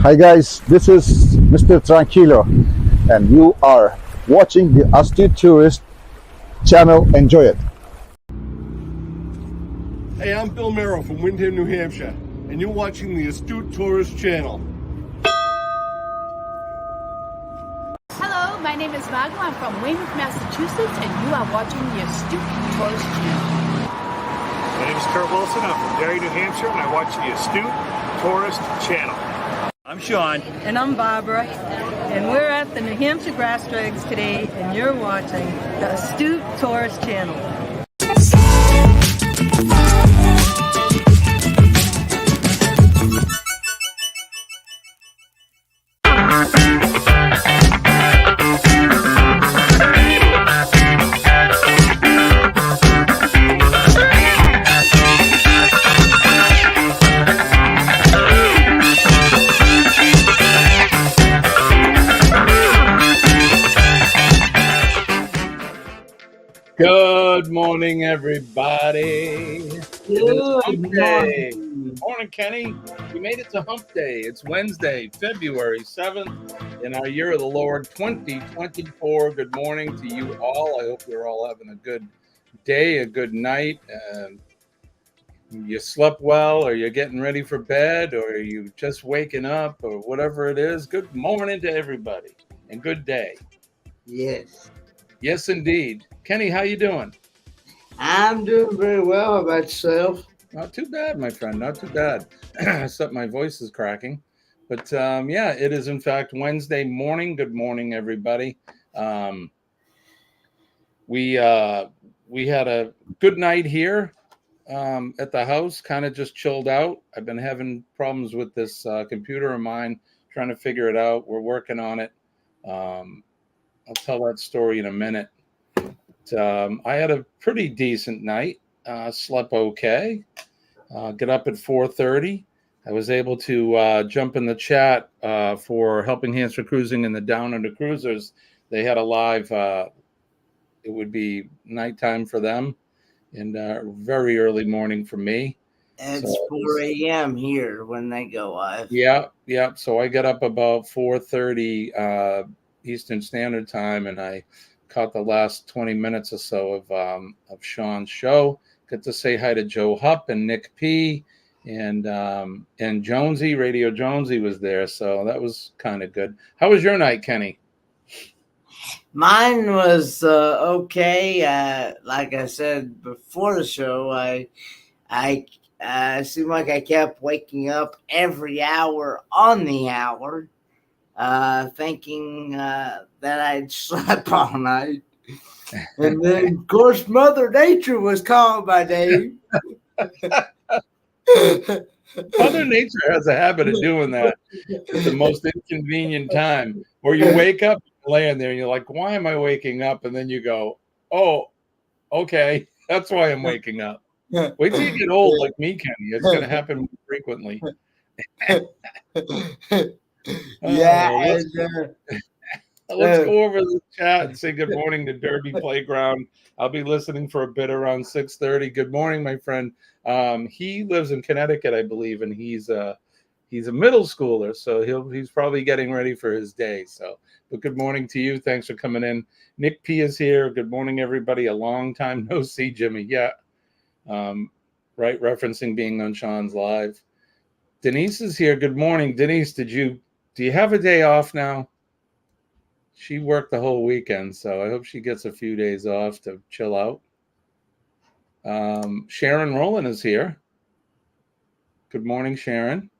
Hi guys, this is Mr. Tranquilo and you are watching the Astute Tourist channel. Enjoy it. Hey, I'm Bill Merrill from Windham, New Hampshire, and you're watching the Astute Tourist channel. Hello, my name is Margo. I'm from Weymouth, Massachusetts, and you are watching the Astute Tourist channel. My name is Kurt Wilson. I'm from Derry, New Hampshire, and I watch the Astute Tourist channel. I'm Sean. And I'm Barbara. And we're at the New Hampshire Grass Drags today, and you're watching the Astute Tourist channel. Good morning, everybody. It is Hump Day. Good morning, Kenny. We made it to Hump Day. It's Wednesday, February 7th, in our year of the Lord 2024. Good morning to you all. I hope you're all having a good day, a good night. You slept well, or you're getting ready for bed, or you just waking up, or whatever it is. Good morning to everybody, and good day. Yes. Yes, indeed. Kenny, how you doing? I'm doing very well. How about yourself? Not too bad, my friend. Not too bad. Except my voice is cracking. But yeah, it is in fact Wednesday morning. Good morning, everybody. We had a good night here at the house. Kind of just chilled out. I've been having problems with this computer of mine, trying to figure it out. We're working on it. I'll tell that story in a minute. I had a pretty decent night. Slept okay. Get up at 4:30. I was able to jump in the chat for Helping Hands for Cruising and the Down Under Cruisers. They had a live. It would be nighttime for them, and very early morning for me. It's 4 a.m. here when they go live. Yeah. So I got up about 4:30 Eastern Standard Time, and I caught the last 20 minutes or so of Sean's show. Get to say hi to Joe Hupp and Nick P. and Jonesy, Radio Jonesy was there, so that was kind of good. How was your night, Kenny? Mine was okay. Like I said before the show, I seemed like I kept waking up every hour on the hour, thinking that I'd slept all night. And then, of course, Mother Nature was calling my name. Mother Nature has a habit of doing that at the most inconvenient time, where you wake up laying there and you're like, why am I waking up? And then you go, oh, okay, that's why I'm waking up. Wait till you get old like me, Kenny. It's going to happen more frequently. Yeah. Let's go over the chat and say good morning to Derby Playground. I'll be listening for a bit around 6:30. Good morning, my friend. He lives in Connecticut, I believe, and he's a middle schooler, so he's probably getting ready for his day. So, but good morning to you. Thanks for coming in. Nick P is here. Good morning, everybody. A long time no see, Jimmy. Yeah, right. Referencing being on Sean's live. Denise is here. Good morning, Denise. Do you have a day off now? She worked the whole weekend, so I hope she gets a few days off to chill out. Sharon Rowland is here. Good morning, Sharon.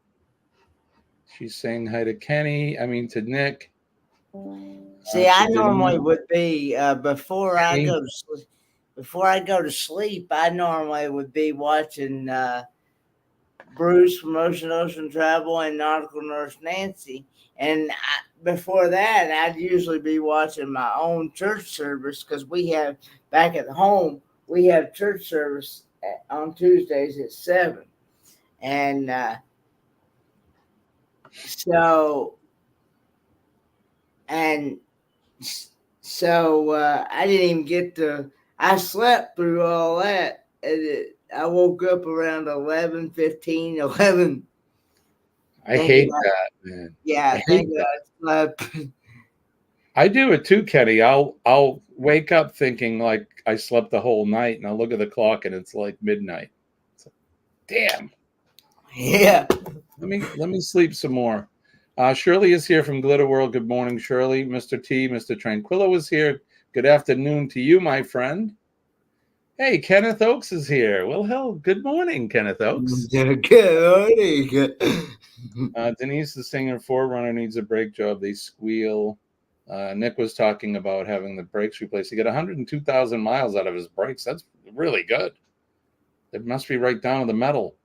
She's saying hi to Kenny. To Nick. See, I normally would be before I go to sleep. I normally would be watching Bruce from Ocean Travel and Nautical Nurse Nancy. And before that, I'd usually be watching my own church service, because we have, back at home, we have church service on Tuesdays at 7. And so I didn't even get to, I slept through all that. I woke up around 11:15, 11 I Thank hate God. that, man. Yeah, I hate thank that. God. I slept. I do it too, Kenny. I'll wake up thinking like I slept the whole night, and I'll look at the clock and it's like midnight. It's like, damn. Yeah. Let me sleep some more. Shirley is here from Glitter World. Good morning, Shirley. Mr. T, Mr. Tranquillo is here. Good afternoon to you, my friend. Hey, Kenneth Oakes is here. Well, hell, good morning, Kenneth Oakes. Good morning. Denise, the singer, Forerunner needs a brake job. They squeal. Nick was talking about having the brakes replaced. He got 102,000 miles out of his brakes. That's really good. It must be right down to the metal.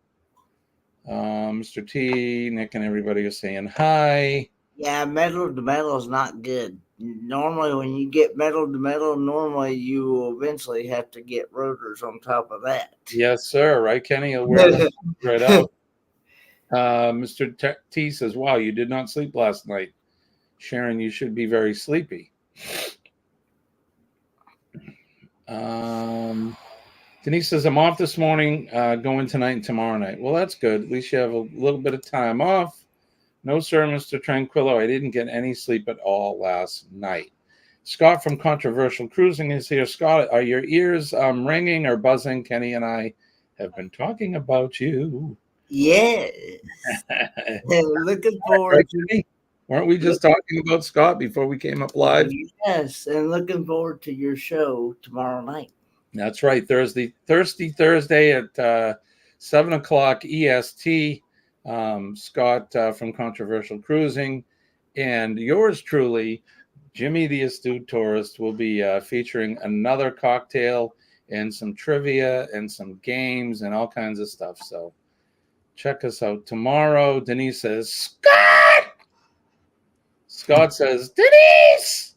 Mr. T, Nick, and everybody are saying hi. Yeah, metal to metal is not good. Normally, when you get metal to metal, normally you will eventually have to get rotors on top of that. Yes, sir. Right, Kenny? He'll wear them right out. Mr. T says, wow, you did not sleep last night. Sharon, you should be very sleepy. Denise says, I'm off this morning, going tonight and tomorrow night. Well, that's good. At least you have a little bit of time off. No, sir, Mr. Tranquillo. I didn't get any sleep at all last night. Scott from Controversial Cruising is here. Scott, are your ears ringing or buzzing? Kenny and I have been talking about you. Yes. Looking forward to Weren't we just talking about Scott before we came up live? Yes, and looking forward to your show tomorrow night. That's right. Thursday at 7 o'clock EST. Scott from Controversial Cruising and yours truly, Jimmy the Astute Tourist, will be featuring another cocktail and some trivia and some games and all kinds of stuff. So check us out tomorrow. Denise says, Scott! Scott says, Denise!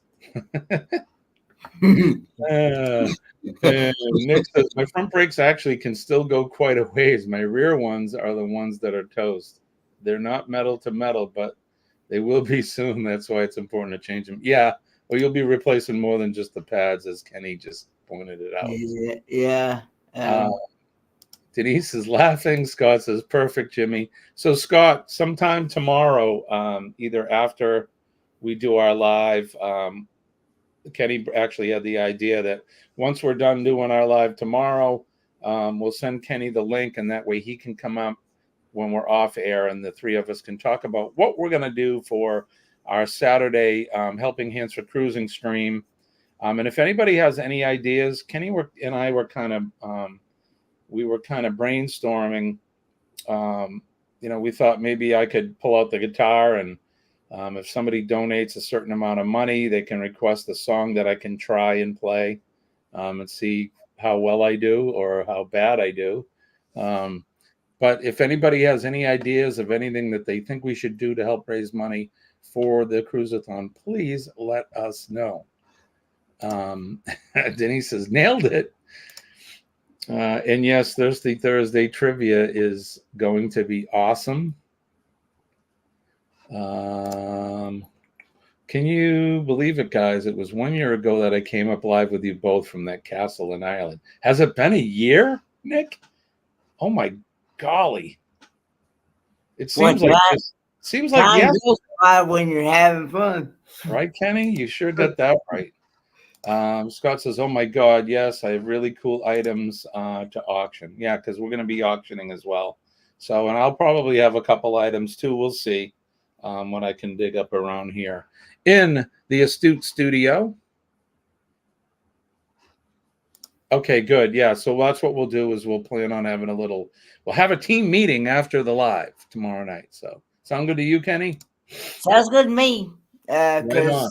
And Nick says, my front brakes actually can still go quite a ways. My rear ones are the ones that are toast. They're not metal to metal, but they will be soon. That's why it's important to change them. Yeah, well, you'll be replacing more than just the pads, as Kenny just pointed it out. Yeah. Denise is laughing. Scott says, perfect, Jimmy. So, Scott, sometime tomorrow, either after we do our live, Kenny actually had the idea that once we're done doing our live tomorrow, we'll send Kenny the link, and that way he can come up when we're off air, and the three of us can talk about what we're going to do for our Saturday Helping Hands for Cruising stream. And if anybody has any ideas, Kenny and I were kind of brainstorming. We thought maybe I could pull out the guitar, and if somebody donates a certain amount of money, they can request a song that I can try and play and see how well I do or how bad I do. But if anybody has any ideas of anything that they think we should do to help raise money for the Cruisathon, please let us know. Denise says, nailed it. And yes, Thursday trivia is going to be awesome. Can you believe it, guys? It was 1 year ago that I came up live with you both from that castle in Ireland. Has it been a year, Nick? Oh my golly! It seems like time goes by when you're having fun, right, Kenny? You sure got that right. Scott says, "Oh my God, yes, I have really cool items to auction. Yeah, because we're going to be auctioning as well. So, and I'll probably have a couple items too. We'll see what I can dig up around here in the Astute Studio." Okay, good. Yeah, so that's what we'll do is we'll plan on having we'll have a team meeting after the live tomorrow night. So, sound good to you, Kenny? Sounds good to me. Right on.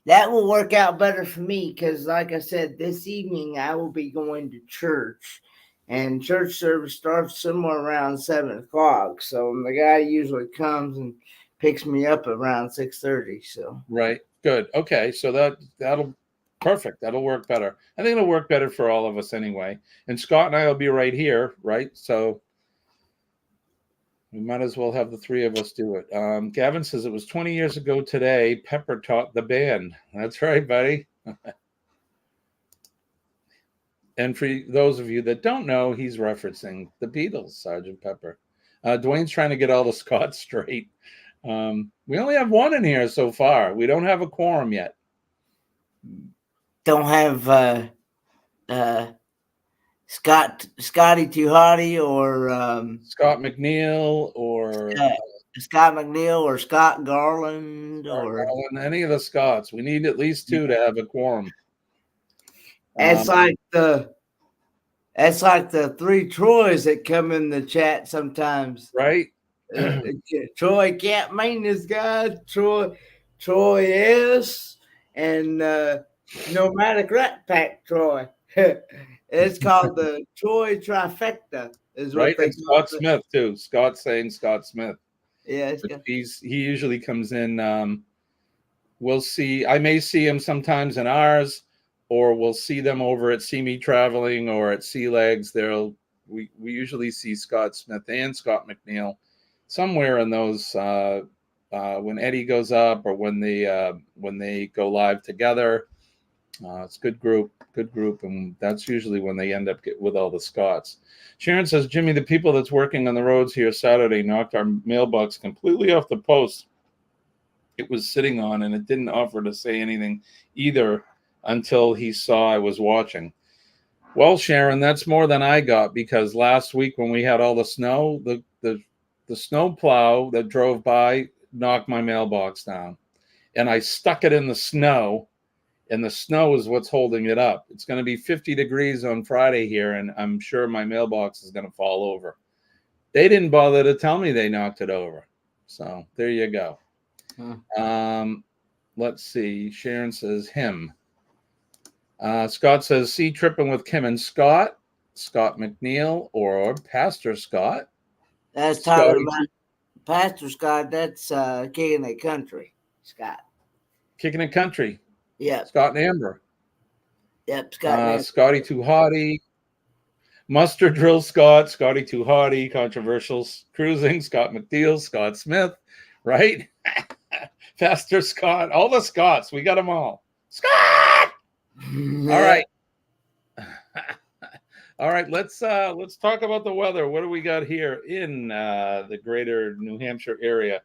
That will work out better for me because, like I said, this evening I will be going to church, and church service starts somewhere around 7 o'clock. So the guy usually comes and picks me up around 6:30. So right, good. Okay, so that'll perfect. That'll work better. I think it'll work better for all of us anyway. And Scott and I will be right here, right? So we might as well have the three of us do it. Gavin says it was 20 years ago today. Pepper taught the band. That's right, buddy. And for those of you that don't know, he's referencing the Beatles, Sgt. Pepper. Dwayne's trying to get all the Scots straight. We only have one in here so far. We don't have a quorum yet. Don't have Scotty Too Hottie or Scott McNeil or Scott McNeil or Scott Garland or any of the Scots. We need at least two to have a quorum. It's like the three Troys that come in the chat sometimes. Right? Troy can't mean this guy. Troy S. and Nomadic Rat Pack Troy. It's called the Troy trifecta. Is what right? they And call Scott it. Smith too. Scott saying Scott Smith. Yeah, He usually comes in. We'll see. I may see him sometimes in ours, or we'll see them over at See Me Traveling or at Sea Legs. We usually see Scott Smith and Scott McNeil somewhere in those when Eddie goes up or when they go live together. It's a good group, and that's usually when they end up with all the Scots. Sharon says, Jimmy, the people that's working on the roads here Saturday knocked our mailbox completely off the post it was sitting on, and it didn't offer to say anything either until he saw I was watching. Well, Sharon, that's more than I got, because last week when we had all the snow, the snow plow that drove by knocked my mailbox down, and I stuck it in the snow, and the snow is what's holding it up. It's going to be 50 degrees on Friday here, and I'm sure my mailbox is going to fall over. They didn't bother to tell me they knocked it over. So there you go. Let's see. Sharon says him. Scott says, see Tripping with Kim and Scott McNeil, or Pastor Scott. That's talking about Pastor Scott. That's Kicking It Country, Scott. Kicking It Country. Yeah. Scott and Amber. Yep. Scott. Scotty Too Hottie. Mustard Drill Scott. Scotty Too Hottie. Controversial Cruising. Scott McNeil. Scott Smith. Right? Pastor Scott. All the Scots. We got them all. Scott! All right. All right, let's talk about the weather. What do we got here in the greater New Hampshire area?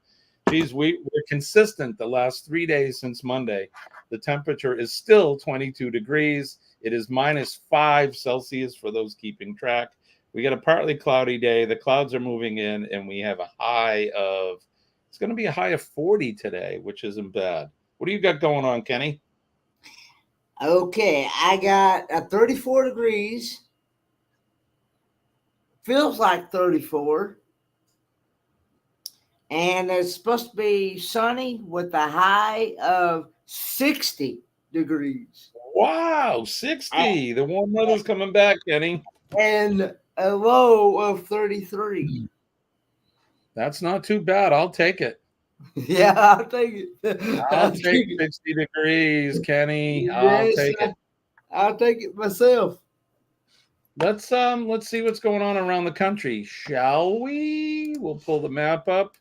Geez, we're consistent the last 3 days since Monday. The temperature is still 22 degrees. It is -5 Celsius for those keeping track. We got a partly cloudy day. The clouds are moving in, and we have a high of, it's going to be a high of 40 today, which isn't bad. What do you got going on, Kenny? Okay, I got 34 degrees. Feels like 34. And it's supposed to be sunny with a high of 60 degrees. Wow, 60. The warm weather's coming back, Kenny. And a low of 33. That's not too bad. I'll take it. Yeah, I'll take it. I'll take 60 degrees, Kenny. I'll take it. I'll take it myself. Let's see what's going on around the country, shall we? We'll pull the map up.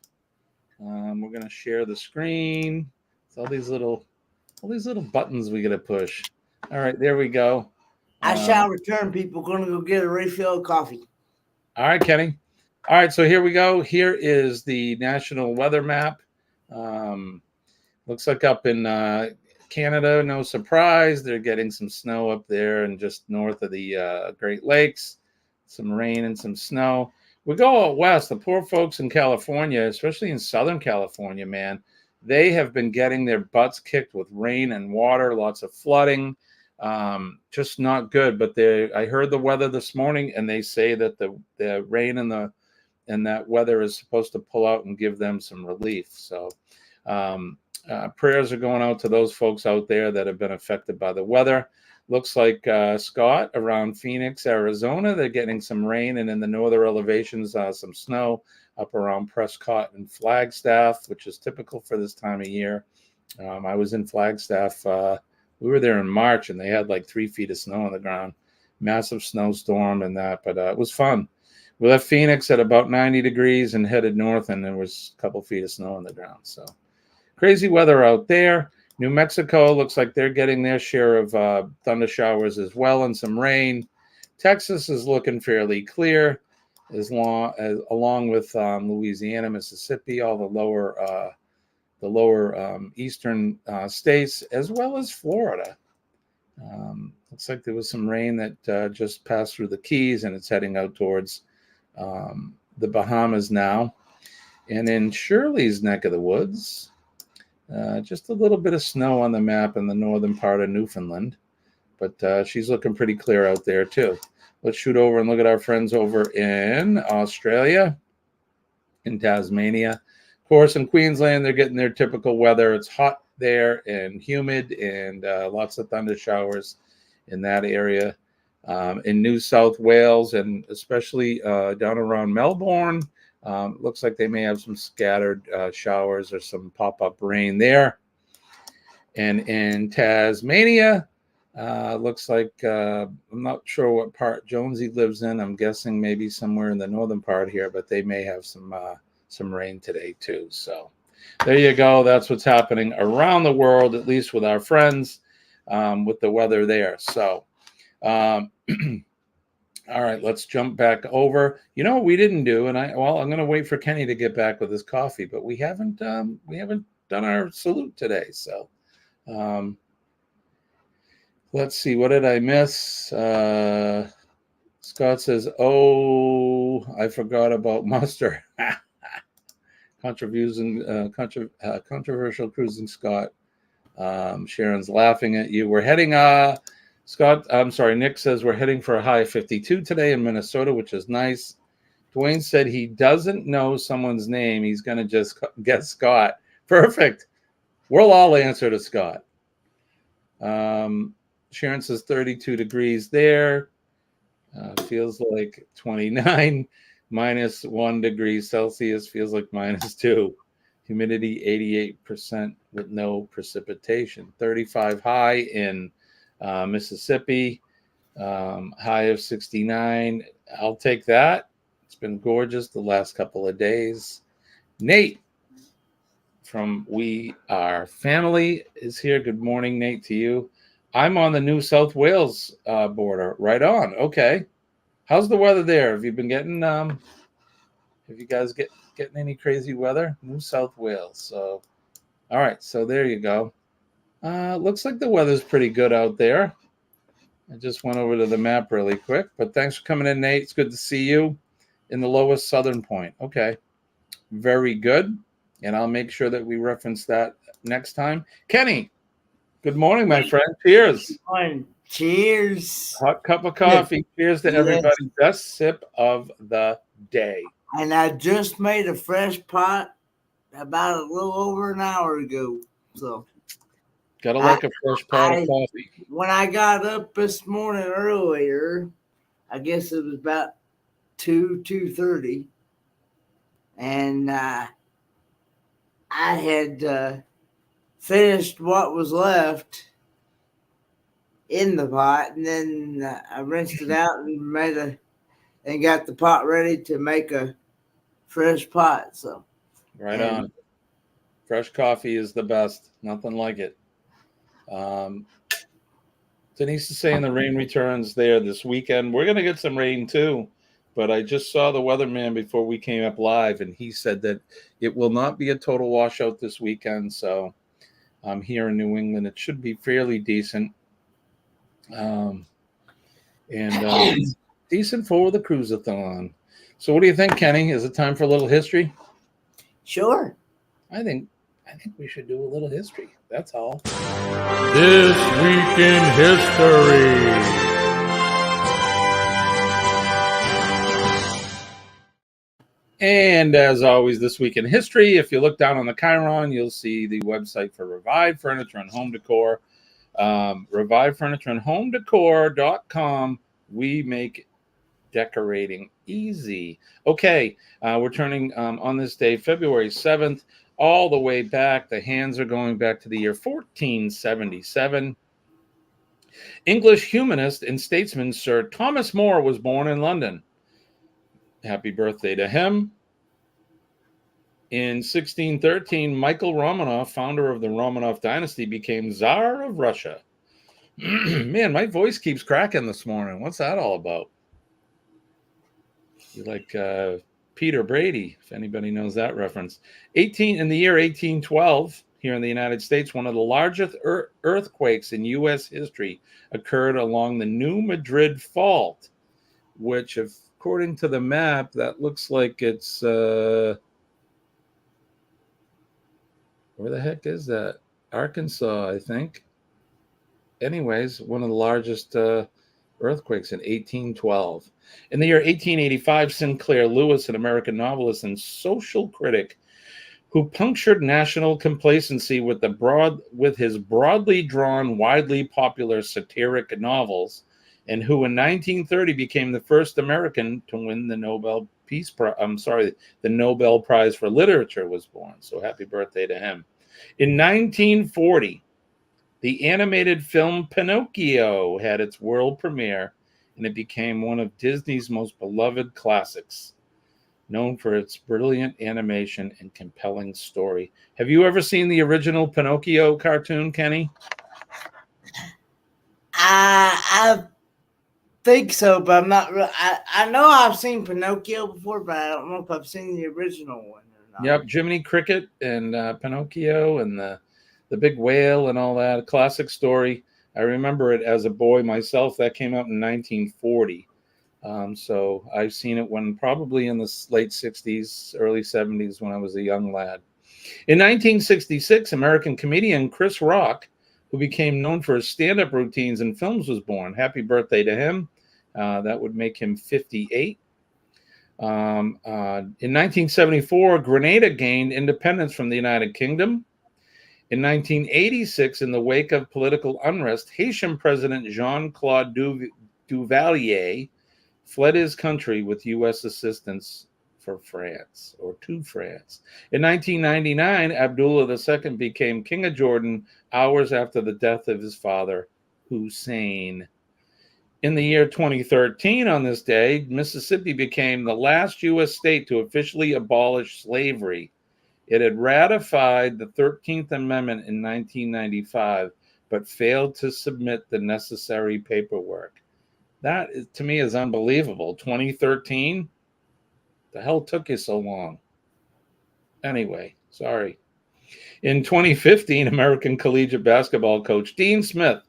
We're gonna share the screen. It's all these little buttons we gotta push. All right, there we go. I shall return, people. Gonna go get a refill of coffee. All right, Kenny. All right, so here we go. Here is the national weather map. Looks like up in Canada, no surprise, they're getting some snow up there and just north of the Great Lakes, some rain and some snow. We go out west, the poor folks in California, especially in Southern California, man, they have been getting their butts kicked with rain and water, lots of flooding, just not good. But I heard the weather this morning, and they say that the rain and that weather is supposed to pull out and give them some relief. So prayers are going out to those folks out there that have been affected by the weather. Looks like Scott around Phoenix, Arizona, they're getting some rain, and in the northern elevations, some snow up around Prescott and Flagstaff, which is typical for this time of year. I was in Flagstaff. We were there in March, and they had like 3 feet of snow on the ground, massive snowstorm and that, but it was fun. We left Phoenix at about 90 degrees and headed north, and there was a couple feet of snow on the ground. So crazy weather out there. New Mexico looks like they're getting their share of thunder showers as well and some rain. Texas is looking fairly clear. along with Louisiana, Mississippi, all the lower eastern states, as well as Florida. Looks like there was some rain that just passed through the Keys, and it's heading out towards the Bahamas now. And in Shirley's neck of the woods, just a little bit of snow on the map in the northern part of Newfoundland, but she's looking pretty clear out there too. Let's shoot over and look at our friends over in Australia, in Tasmania. Of course, in Queensland, they're getting their typical weather. It's hot there and humid, and lots of thunder showers in that area. In New South Wales, and especially down around Melbourne, looks like they may have some scattered showers or some pop-up rain there. And in Tasmania, looks like I'm not sure what part Jonesy lives in. I'm guessing maybe somewhere in the northern part here, but they may have some rain today too. So there you go. That's what's happening around the world, at least with our friends, with the weather there. So all right, let's jump back over. You know what we didn't do, and I'm going to wait for Kenny to get back with his coffee, but we haven't done our salute today. So let's see, what did I miss? Scott says, "Oh, I forgot about mustard." Controversial cruising, Scott. Sharon's laughing at you. We're heading. Scott, I'm sorry, Nick says we're heading for a high of 52 today in Minnesota, which is nice. Dwayne said he doesn't know someone's name. He's going to just guess Scott. Perfect. We'll all answer to Scott. Sharon says 32 degrees there. Feels like 29. Minus 1 degree Celsius. Feels like -2. Humidity 88% with no precipitation. 35 high in Mississippi, high of 69. I'll take that. It's been gorgeous the last couple of days. Nate from We Are Family is here. Good morning, Nate, to you. I'm on the New South Wales border. Right on. Okay. How's the weather there? Have you been getting have you guys getting any crazy weather? New South Wales. So all right, so there you go. Looks like the weather's pretty good out there. I just went over to the map really quick, but thanks for coming in, Nate. It's good to see you in the lowest southern point. Okay, very good. And I'll make sure that we reference that next time. Kenny, good morning, my friend. Cheers. Cheers. Hot cup of coffee. Cheers to everybody. Best sip of the day. And I just made a fresh pot about a little over an hour ago. So gotta like a fresh pot of coffee. When I got up this morning earlier, I guess it was about 2:30, and I had finished what was left in the pot, and then I rinsed it out and got the pot ready to make a fresh pot. So right on. Fresh coffee is the best. Nothing like it. Denise is saying the rain returns there this weekend. We're going to get some rain too, but I just saw the weatherman before we came up live, and he said that it will not be a total washout this weekend. So here in New England, it should be fairly decent. Decent for the cruisathon. So what do you think, Kenny? Is it time for a little history? Sure. I think we should do a little history. That's all. This Week in History. And as always, this week in history, if you look down on the Chiron, you'll see the website for Revive Furniture and Home Decor. Revive Furniture and Home Decor.com. We make decorating easy. Okay, we're turning on this day, February 7th, all the way back. The hands are going back to the year 1477. English humanist and statesman Sir Thomas More was born in London. Happy birthday to him. In 1613, Michael Romanov, founder of the Romanov dynasty, became Tsar of Russia. Man, my voice keeps cracking this morning. What's that all about? You like Peter Brady, if anybody knows that reference. In the year 1812, here in the United States, one of the largest earthquakes in U.S. history occurred along the New Madrid Fault, which, according to the map, that looks like it's where the heck is that? Arkansas, I think. Anyways, one of the largest earthquakes in 1812. In the year 1885, Sinclair Lewis, an American novelist and social critic who punctured national complacency with his broadly drawn, widely popular satiric novels, and who in 1930 became the first American to win the Nobel the Nobel Prize for Literature, was born. So happy birthday to him. In 1940, the animated film Pinocchio had its world premiere, and it became one of Disney's most beloved classics, known for its brilliant animation and compelling story. Have you ever seen the original Pinocchio cartoon, Kenny? I think so, but I'm not real. I know I've seen Pinocchio before, but I don't know if I've seen the original one or not. Yep, Jiminy Cricket and Pinocchio and the big whale and all that. A classic story. I remember it as a boy myself. That came out in 1940. So I've seen it probably in the late 60s, early 70s when I was a young lad. In 1966, American comedian Chris Rock, who became known for his stand-up routines and films, was born. Happy birthday to him. That would make him 58. In 1974, Grenada gained independence from the United Kingdom. In 1986, in the wake of political unrest, Haitian President Jean-Claude Duvalier fled his country with U.S. assistance to France. In 1999, Abdullah II became King of Jordan hours after the death of his father, Hussein. In the year 2013, on this day, Mississippi became the last U.S. state to officially abolish slavery. It had ratified the 13th Amendment in 1995, but failed to submit the necessary paperwork. That, to me, is unbelievable. 2013? The hell took you so long? Anyway, sorry. In 2015, American collegiate basketball coach Dean Smith,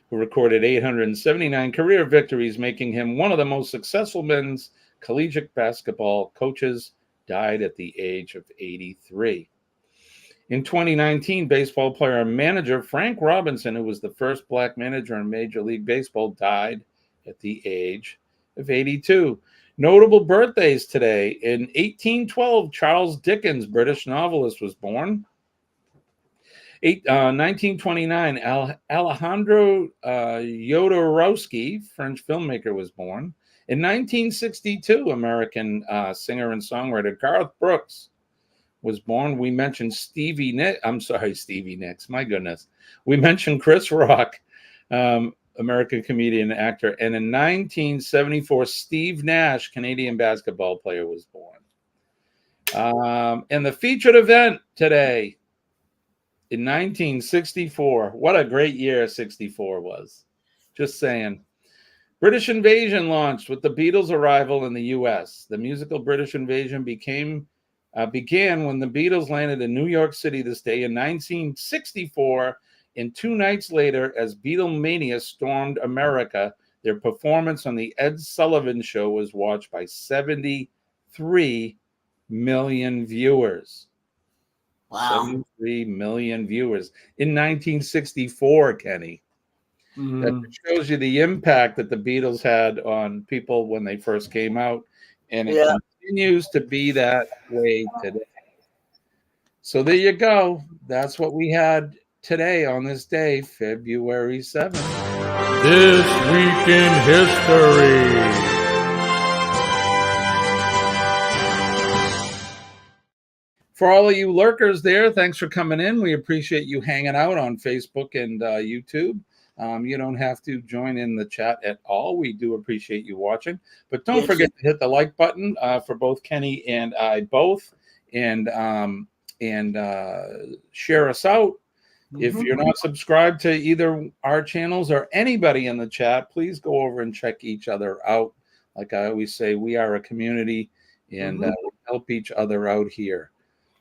who recorded 879 career victories, making him one of the most successful men's collegiate basketball coaches, died at the age of 83. In 2019, baseball player and manager Frank Robinson, who was the first black manager in Major League Baseball, died at the age of 82. Notable birthdays today. In 1812, Charles Dickens, British novelist, was born. 1929, Alejandro Jodorowsky, French filmmaker, was born. In 1962, American singer and songwriter Garth Brooks was born. We mentioned Stevie Nicks. My goodness. We mentioned Chris Rock, American comedian and actor. And in 1974, Steve Nash, Canadian basketball player, was born. And the featured event today, in 1964. What a great year 64 was. Just saying. British invasion launched with the Beatles' arrival in the U.S. The musical British invasion began when the Beatles landed in New York City this day in 1964, and 2 nights later, as Beatlemania stormed America, their performance on the Ed Sullivan Show was watched by 73 million viewers. Wow. 73 million viewers in 1964, Kenny. Mm-hmm. That shows you the impact that the Beatles had on people when they first came out, and it continues to be that way today. So there you go. That's what we had today on this day, February 7th. This Week in History. For all of you lurkers there, thanks for coming in. We appreciate you hanging out on Facebook and YouTube. You don't have to join in the chat at all. We do appreciate you watching. But don't forget to hit the like button for both Kenny and I both. And share us out. If you're not subscribed to either our channels or anybody in the chat, please go over and check each other out. Like I always say, we are a community, and we help each other out here.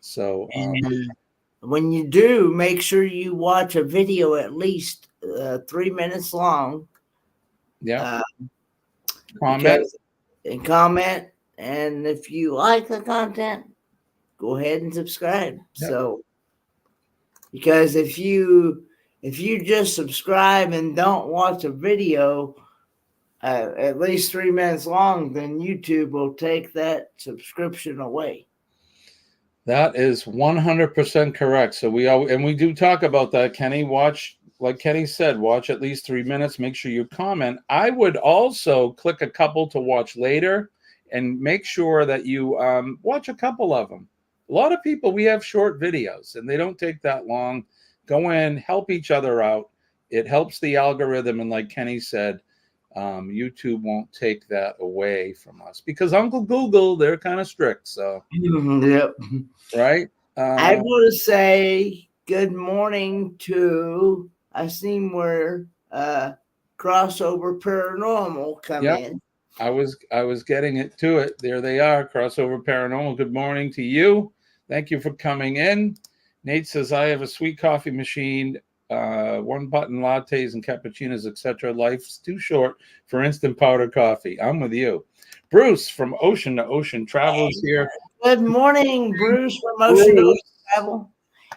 So and when you do, make sure you watch a video at least 3 minutes long. Yeah. Comment. And comment. And if you like the content, go ahead and subscribe. Yep. So, because if you just subscribe and don't watch a video at least 3 minutes long, then YouTube will take that subscription away. That is 100% correct. So we do talk about that, Kenny. Watch, like Kenny said, watch at least 3 minutes. Make sure you comment. I would also click a couple to watch later, and make sure that you watch a couple of them. A lot of people, we have short videos, and they don't take that long. Go in, help each other out. It helps the algorithm, and like Kenny said, YouTube won't take that away from us, because Uncle Google, they're kind of strict. So, yep. Right. I want to say good morning to, I seen where Crossover Paranormal come in. I was getting it to it. There they are, Crossover Paranormal. Good morning to you. Thank you for coming in. Nate says, I have a sweet coffee machine, one button lattes and cappuccinos, etc. Life's too short for instant powder coffee. I'm with you. Bruce from Ocean to Ocean Travels here. Good morning, Bruce from Ocean to Ocean Travel.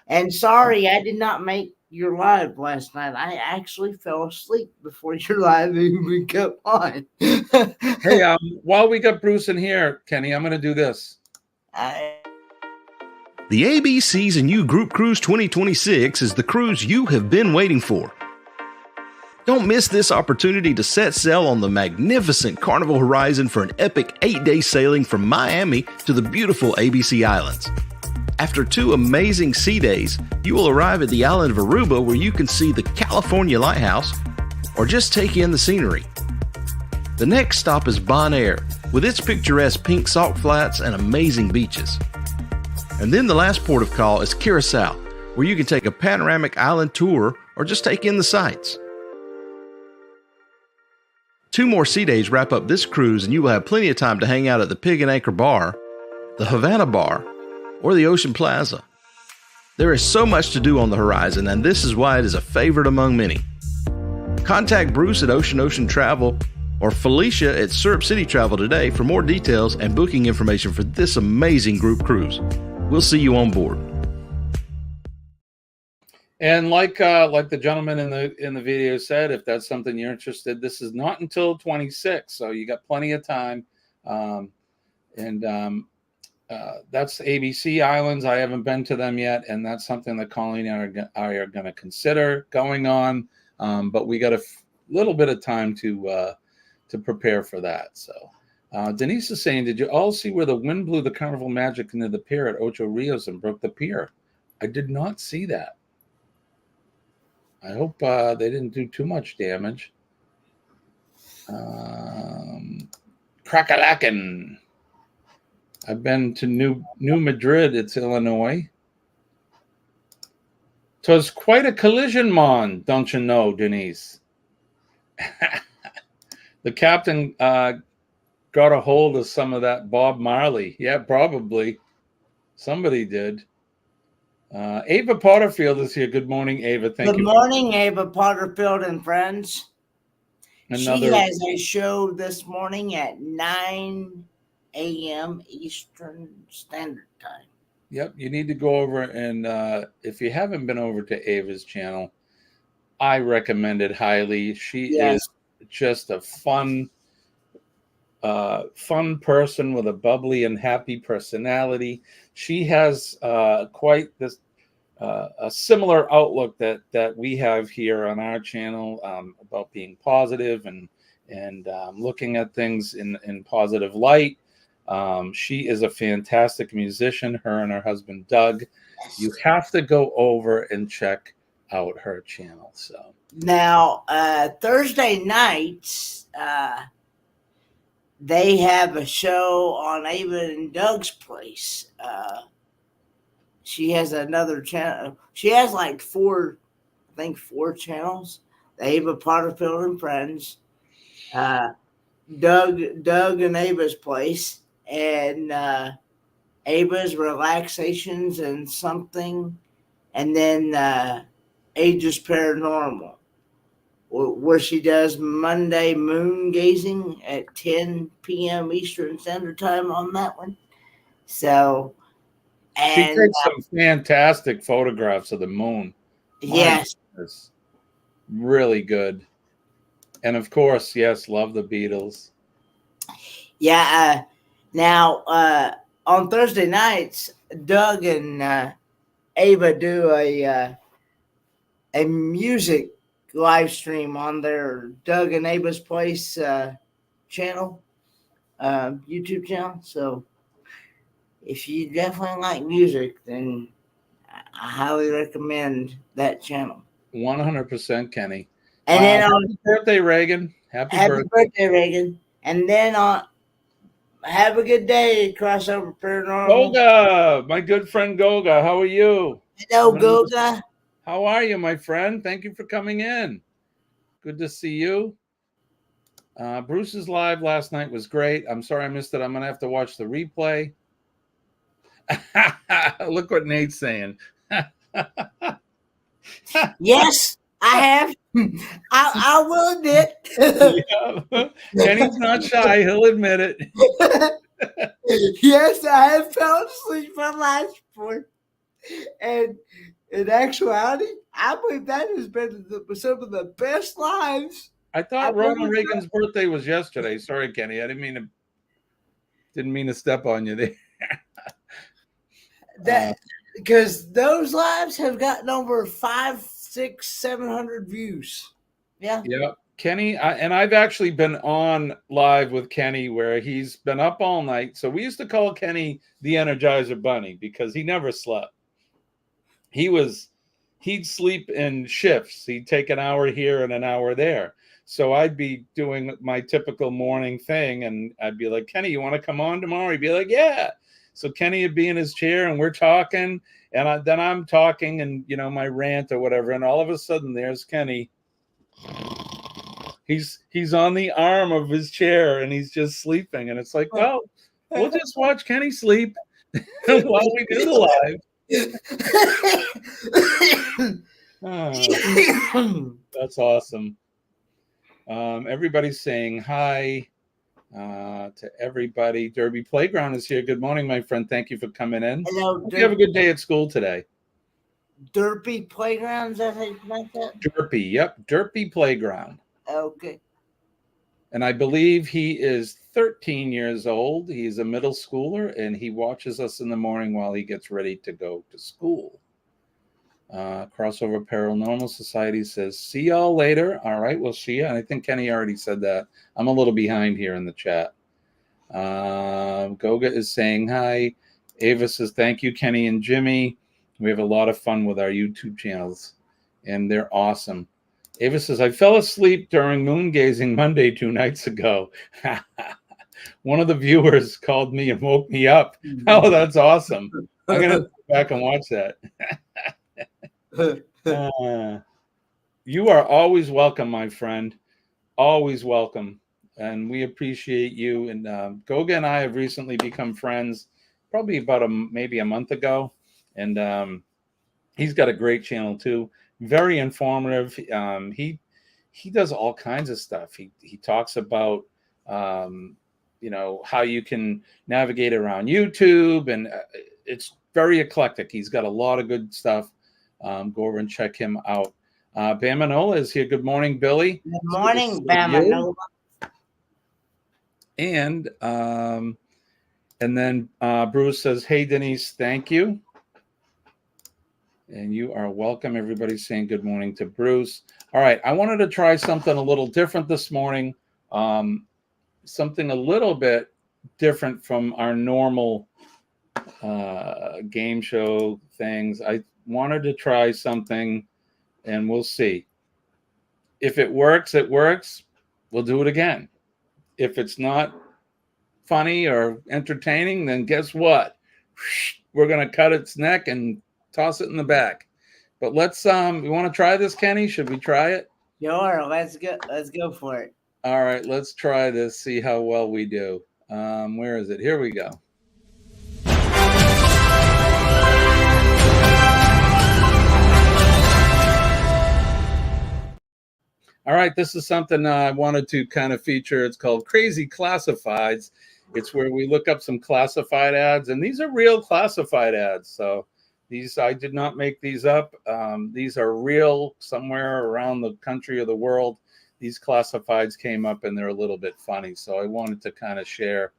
And sorry, I did not make your live last night. I actually fell asleep before your live even got on. Hey, while we got Bruce in here, Kenny, I'm going to do this. The ABC's and You Group Cruise 2026 is the cruise you have been waiting for. Don't miss this opportunity to set sail on the magnificent Carnival Horizon for an epic 8-day sailing from Miami to the beautiful ABC Islands. After 2 amazing sea days, you will arrive at the island of Aruba, where you can see the California Lighthouse or just take in the scenery. The next stop is Bonaire, with its picturesque pink salt flats and amazing beaches. And then the last port of call is Curacao, where you can take a panoramic island tour or just take in the sights. 2 more sea days wrap up this cruise, and you will have plenty of time to hang out at the Pig and Anchor Bar, the Havana Bar, or the Ocean Plaza. There is so much to do on the horizon, and this is why it is a favorite among many. Contact Bruce at Ocean Travel or Felicia at Syrup City Travel today for more details and booking information for this amazing group cruise. We'll see you on board. And like the gentleman in the video said, if that's something you're interested, this is not until 26, so you got plenty of time. That's ABC Islands. I haven't been to them yet, and that's something that Colleen and I are going to consider going on. But we got a little bit of time to prepare for that. So Denise is saying, did you all see where the wind blew the Carnival Magic into the pier at Ocho Rios and broke the pier? I did not see that. I hope they didn't do too much damage. Crackalacken. I've been to New Madrid. It's Illinois. 'Twas quite a collision, mon, don't you know, Denise? The captain got a hold of some of that Bob Marley. Yeah, probably. Somebody did. Ava Potterfield is here. Good morning, Ava. Thank you. Good morning, Ava Potterfield and friends. She has a show this morning at 9 a.m. Eastern Standard Time. Yep, you need to go over and if you haven't been over to Ava's channel, I recommend it highly. She is just a fun person with a bubbly and happy personality. She has quite this a similar outlook that we have here on our channel about being positive and looking at things in positive light. She is a fantastic musician, her and her husband Doug. You have to go over and check out her channel. So now Thursday nights they have a show on Ava and Doug's place. She has another channel. She has like 4 channels. The Ava Potterfield and Friends. Doug and Ava's place, and Ava's Relaxations and something, and then Aegis Paranormal, where she does Monday moon gazing at 10 p.m. Eastern Standard Time on that one. So, She and takes some fantastic photographs of the moon. yes, Goodness. Really good. And of course, yes, love the Beatles. yeah. Now, on Thursday nights, Doug and Ava do a music live stream on their Doug and Ava's Place channel, YouTube channel. So if you definitely like music, then I highly recommend that channel. 100%, Kenny. And then happy birthday, Reagan. Happy birthday, Reagan. And then have a good day, Crossover Paranormal. Goga, my good friend Goga. How are you? Hello, Goga. How are you, my friend? Thank you for coming in. Good to see you. Bruce's live last night was great. I'm sorry I missed it. I'm going to have to watch the replay. Look what Nate's saying. Yes, I have. I will admit. Yeah. Kenny's not shy. He'll admit it. Yes, I have fell asleep on live sport. And in actuality, I believe that has been some of the best lives. I thought Ronald Reagan's birthday was yesterday. Sorry, Kenny. I didn't mean to step on you there. That because those lives have gotten over 500, 600, 700 views. Yeah. Yeah. Kenny, and I've actually been on live with Kenny where he's been up all night. So we used to call Kenny the Energizer Bunny because he never slept. He'd sleep in shifts. He'd take an hour here and an hour there. So I'd be doing my typical morning thing and I'd be like, Kenny, you want to come on tomorrow? He'd be like, yeah. So Kenny would be in his chair and we're talking and then I'm talking and, my rant or whatever. And all of a sudden there's Kenny. He's on the arm of his chair and he's just sleeping. And it's like, well, we'll just watch Kenny sleep while we do the live. Oh, that's awesome. Everybody's saying hi to everybody. Derby Playground is here. Good morning, my friend. Thank you for coming in. Hello, Hope you have a good day at school today. Derby Playgrounds, I think like that. Derby, yep, Derby Playground. Okay. And I believe he is 13 years old. He's a middle schooler, and he watches us in the morning while he gets ready to go to school. Crossover Paranormal Society says, see y'all later. All right, we'll see you. And I think Kenny already said that. I'm a little behind here in the chat. Goga is saying hi. Ava says, thank you, Kenny and Jimmy. We have a lot of fun with our YouTube channels, and they're awesome. Ava says, I fell asleep during moon gazing Monday 2 nights ago. One of the viewers called me and woke me up. Oh, that's awesome. I'm going to go back and watch that. You are always welcome, my friend. Always welcome. And we appreciate you. And Goga and I have recently become friends, probably about maybe a month ago. And he's got a great channel too. Very informative. He does all kinds of stuff. He talks about how you can navigate around YouTube, and it's very eclectic. He's got a lot of good stuff. Go over and check him out. Bamanola is here. Good morning, Billy. Good morning, Bamanola. And then Bruce says, hey, Denise, thank you. And you are welcome. Everybody's saying good morning to Bruce. All right. I wanted to try something a little different this morning. Something a little bit different from our normal game show things. I wanted to try something, and we'll see. If it works, it works. We'll do it again. If it's not funny or entertaining, then guess what? We're going to cut its neck and toss it in the back. But let's you want to try this, Kenny? Should we try it? Sure, let's go for it. All right, let's try this, see how well we do. Where is it? Here we go. All right, this is something I wanted to kind of feature. It's called Crazy Classifieds. It's where we look up some classified ads, and these are real classified ads. So these, I did not make these up. These are real somewhere around the country or the world. These classifieds came up, and they're a little bit funny. So I wanted to kind of share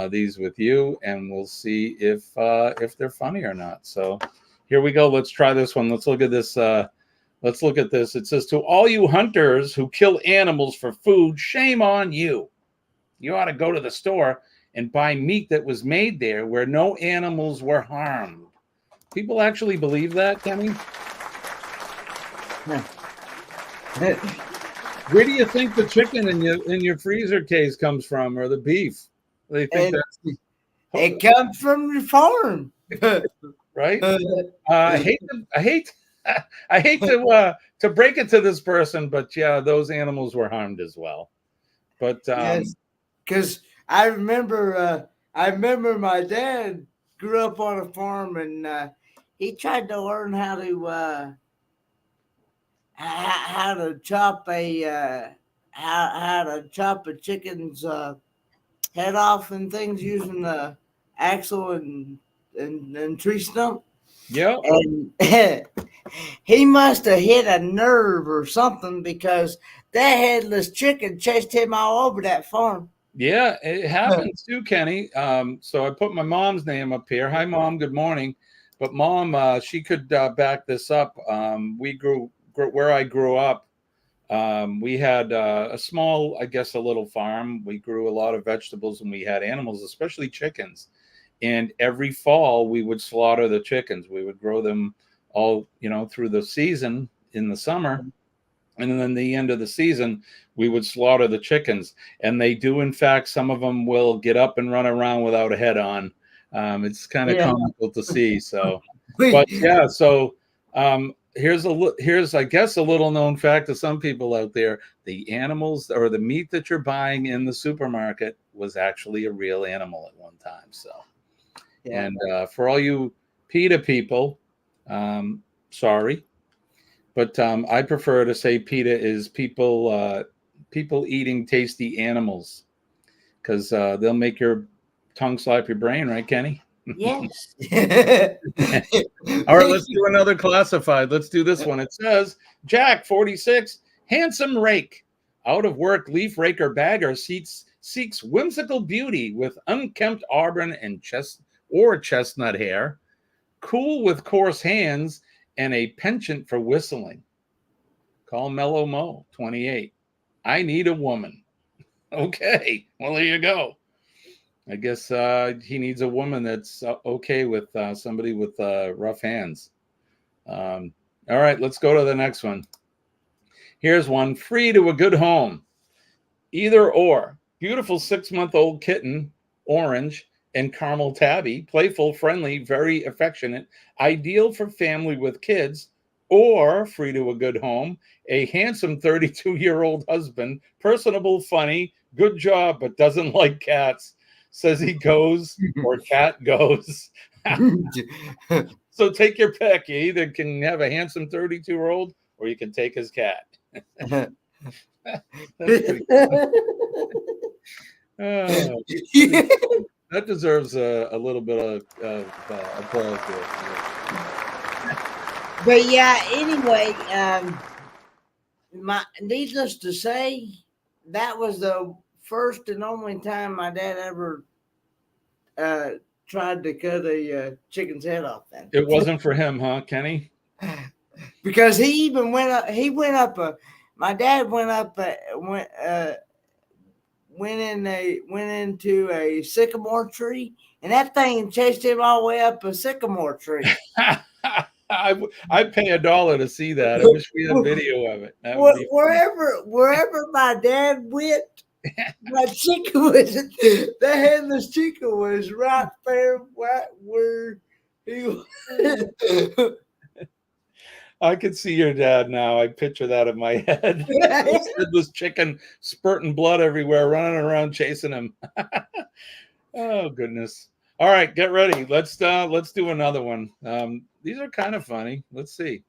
these with you, and we'll see if they're funny or not. So here we go. Let's try this one. Let's look at this. Let's look at this. It says, to all you hunters who kill animals for food, shame on you. You ought to go to the store and buy meat that was made there where no animals were harmed. People actually believe that, Kenny? Where do you think the chicken in your freezer case comes from, or the beef? They think it comes from the farm, right? I hate to break it to this person, but yeah, those animals were harmed as well. But yes, because I remember my dad grew up on a farm, and he tried to learn how to chop how to chop a chicken's head off and things using the axle and tree stump. Yeah. And he must have hit a nerve or something, because that headless chicken chased him all over that farm. Yeah, it happens too, Kenny. So I put my mom's name up here. Hi, Mom. Good morning. But Mom, she could back this up. Where I grew up, we had a small, I guess, a little farm. We grew a lot of vegetables, and we had animals, especially chickens. And every fall we would slaughter the chickens. We would grow them all, through the season in the summer. And then the end of the season, we would slaughter the chickens. And they do, in fact, some of them will get up and run around without a head on. It's kind of comical to see. So, but yeah, so here's, I guess, a little known fact to some people out there. The animals or the meat that you're buying in the supermarket was actually a real animal at one time. So. Yeah. And for all you PETA people, sorry, but I prefer to say PETA is people eating tasty animals, because they'll make your tongue slap your brain, right, Kenny? Yes. All right, let's do another classified. Let's do this one. It says, Jack, 46, handsome rake, out of work leaf raker bagger seeks whimsical beauty with unkempt auburn and chestnut hair, cool with coarse hands, and a penchant for whistling. Call Mellow Mo, 28. I need a woman. Okay, well, there you go. I guess he needs a woman that's okay with somebody with rough hands. All right, let's go to the next one. Here's one. Free to a good home. Either or. Beautiful 6-month-old kitten, orange, and caramel tabby, playful, friendly, very affectionate, ideal for family with kids, or free to a good home, a handsome 32-year-old husband, personable, funny, good job, but doesn't like cats, says he goes or cat goes. So take your pick. You either can have a handsome 32-year-old or you can take his cat. That's pretty cool. Oh, that deserves a little bit of applause here. But yeah, anyway, needless to say, that was the first and only time my dad ever tried to cut a chicken's head off. Then it wasn't for him, huh, Kenny? Because he even went up. He went up. My dad went up. Went into a sycamore tree, and that thing chased him all the way up a sycamore tree. I'd pay $1 to see that. I wish we had video of it. Wherever my dad went, my chicken was, the headless chicken was right there, right where he was. I can see your dad now. I picture that in my head. This headless chicken spurting blood everywhere, running around chasing him. Oh goodness! All right, get ready. Let's do another one. These are kind of funny. Let's see.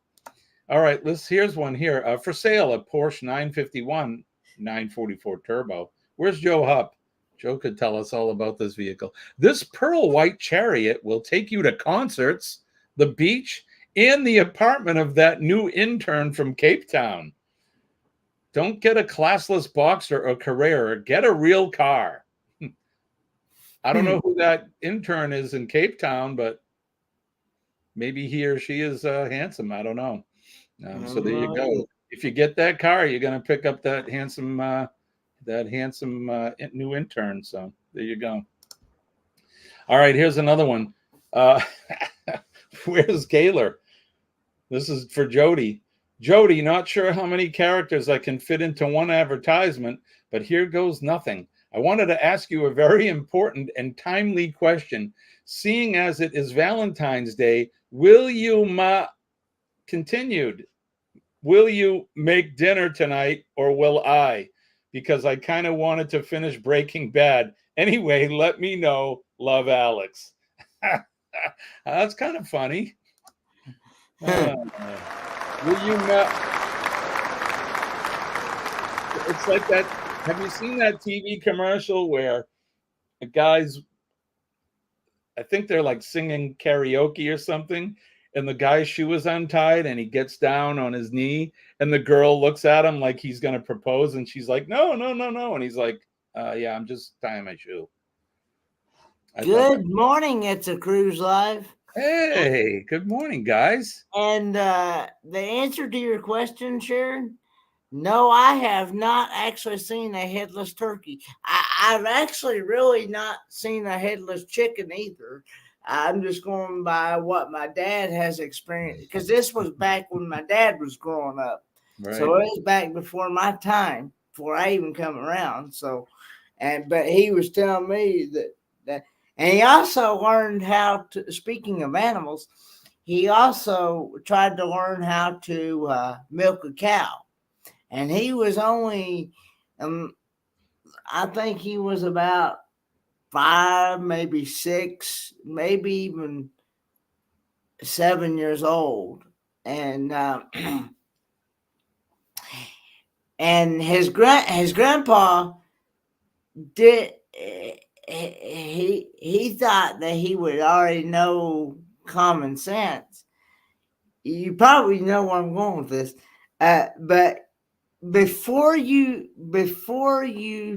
All right, here's one here. For sale, a Porsche 951 944 Turbo. Where's Joe Hupp? Joe could tell us all about this vehicle. This pearl white Chariot will take you to concerts, the beach, and the apartment of that new intern from Cape Town. Don't get a classless Boxer or Carrera. Get a real car. I don't know who that intern is in Cape Town, but maybe he or she is handsome. I don't know. So there you go. If you get that car, you're going to pick up that handsome new intern. So there you go. All right, here's another one. Where's Gaylor? This is for Jody. Jody, not sure how many characters I can fit into one advertisement, but here goes nothing. I wanted to ask you a very important and timely question. Seeing as it is Valentine's Day, will you will you make dinner tonight or will I? Because I kind of wanted to finish Breaking Bad. Anyway, let me know. Love, Alex. That's kind of funny. Will you It's like that. Have you seen that TV commercial where a guy's, I think they're like singing karaoke or something, and the guy's shoe is untied and he gets down on his knee and the girl looks at him like he's going to propose and she's like, no. And he's like, yeah, I'm just tying my shoe. Good morning. It's a Cruise Live. Hey, good morning, guys. And the answer to your question, Sharon, no, I have not actually seen a headless turkey. I've actually really not seen a headless chicken either. I'm just going by what my dad has experienced, because this was back when my dad was growing up. Right. So it was back before my time, before I even come around. So, but he was telling me that, and he also learned how to, speaking of animals, he also tried to learn how to milk a cow. And he was only, I think he was about 5, maybe 6, maybe even 7 years old. And and his grandpa did, he thought that he would already know common sense. You probably know where I'm going with this, but before you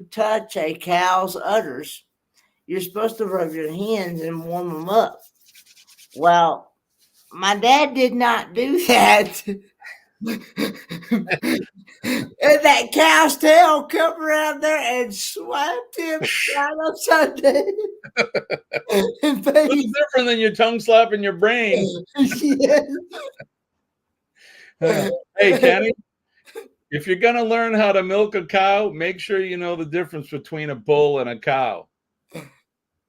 touch a cow's udders, you're supposed to rub your hands and warm them up. Well, my dad did not do that. And that cow's tail come around there and swiped him right upside down. It's different than your tongue slapping your brain. Hey, Kenny, if you're going to learn how to milk a cow, make sure you know the difference between a bull and a cow.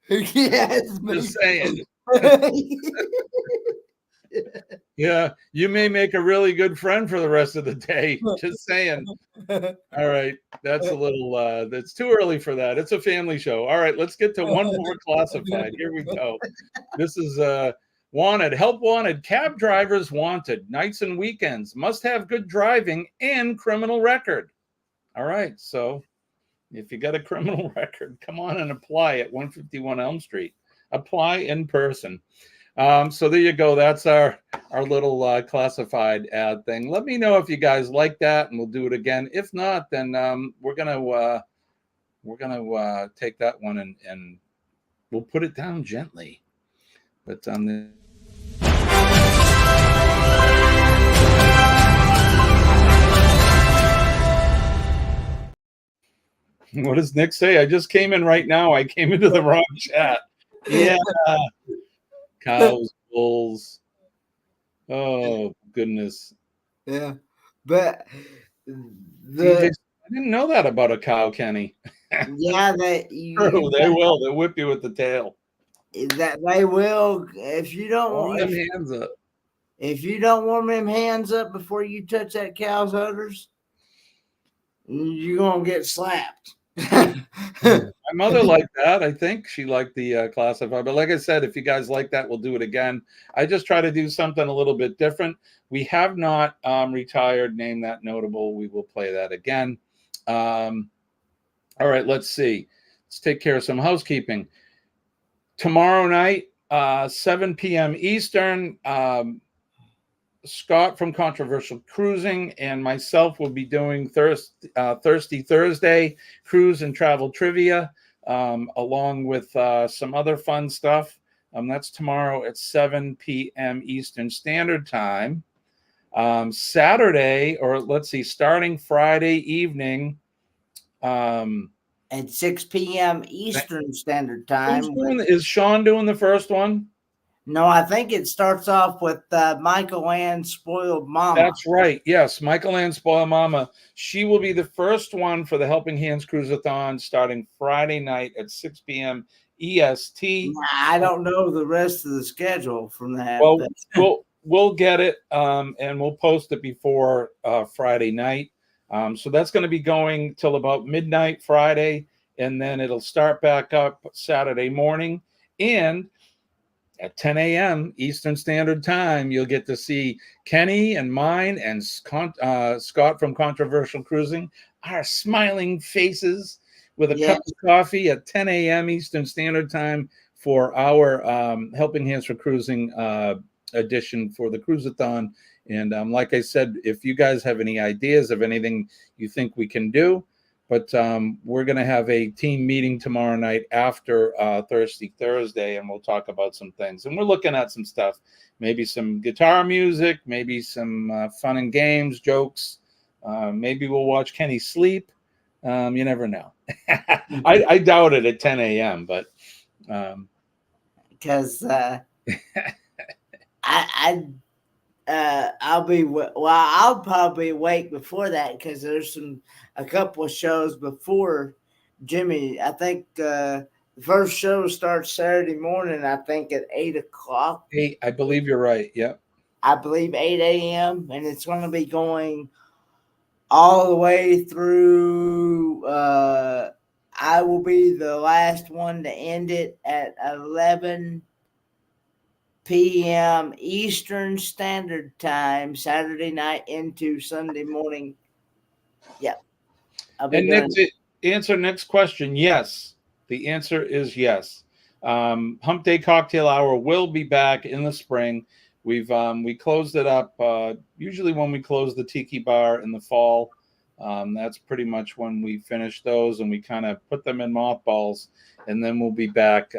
Yes, just saying. Yeah, you may make a really good friend for the rest of the day. Just saying. All right, that's a little that's too early for that. It's a family show. All right, let's get to one more classified. Here we go. This is wanted, help wanted, cab drivers wanted, nights and weekends, must have good driving and criminal record. All right, so if you got a criminal record, come on and apply at 151 Elm Street. Apply in person. So there you go. That's our little classified ad thing. Let me know if you guys like that, and we'll do it again. If not, then we're gonna take that one and we'll put it down gently. But what does Nick say? I just came in right now. I came into the wrong chat. Yeah. Cows, bulls. Oh, goodness. Yeah. But I didn't know that about a cow, Kenny. Yeah, they will. They'll whip you with the tail. That they will if you don't Hold them hands up. if you don't warm them hands up before you touch that cow's udders, you're gonna get slapped. My mother liked that. I think she liked the classified. But like I said, if you guys like that, we'll do it again. I just try to do something a little bit different. We have not retired Name That Notable. We will play that again. All right, let's see. Let's take care of some housekeeping. Tomorrow night, 7 p.m. Eastern, Scott from Controversial Cruising and myself will be doing Thirsty Thursday cruise and travel trivia, along with some other fun stuff. That's tomorrow at 7 p.m. Eastern Standard Time. Saturday, or let's see, starting Friday evening. At 6 p.m. Eastern Standard Time. Is Sean doing the first one? No, I think it starts off with Michael Ann Spoiled Mama. That's right. Yes, Michael Ann Spoiled Mama. She will be the first one for the Helping Hands Cruise-a-thon starting Friday night at 6 p.m. EST. I don't know the rest of the schedule from that. Well, we'll get it, and we'll post it before Friday night. So that's going to be going till about midnight Friday, and then it'll start back up Saturday morning. And at 10 a.m. Eastern Standard Time, you'll get to see Kenny and mine and Scott from Controversial Cruising, our smiling faces with a cup of coffee at 10 a.m. Eastern Standard Time for our Helping Hands for Cruising edition for the Cruise-a-thon. And like I said, if you guys have any ideas of anything you think we can do, but we're going to have a team meeting tomorrow night after Thirsty Thursday, and we'll talk about some things. And we're looking at some stuff, maybe some guitar music, maybe some fun and games, jokes. Maybe we'll watch Kenny sleep. You never know. I doubt it at 10 a.m., but because I'll probably awake before that because there's a couple of shows before Jimmy. I think the first show starts Saturday morning, I think at 8 o'clock. I believe you're right. Yep. I believe 8 a.m. and it's going to be going all the way through. I will be the last one to end it at 11 p.m. Eastern Standard Time, Saturday night into Sunday morning. Yeah. And next question, yes. The answer is yes. Hump Day Cocktail Hour will be back in the spring. We closed it up usually when we close the Tiki Bar in the fall. That's pretty much when we finish those and we kind of put them in mothballs, and then we'll be back.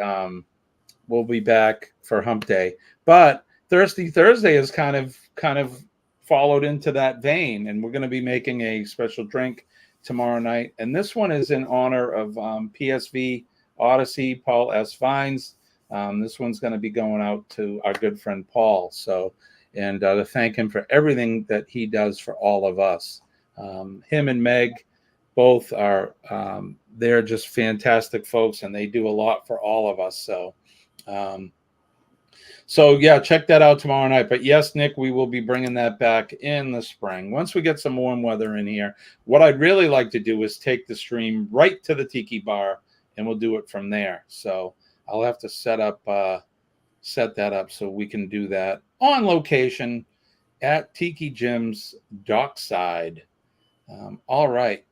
We'll be back for Hump Day. But Thirsty Thursday is kind of followed into that vein, and we're going to be making a special drink tomorrow night. And this one is in honor of PSV Odyssey, Paul S. Vines. This one's going to be going out to our good friend Paul. So, and to thank him for everything that he does for all of us. Him and Meg both are, they're just fantastic folks, and they do a lot for all of us. So yeah, check that out tomorrow night. But yes, Nick, we will be bringing that back in the spring. Once we get some warm weather in here, what I'd really like to do is take the stream right to the Tiki Bar, and we'll do it from there. So I'll have to set that up so we can do that on location at Tiki Jim's Dockside. All right.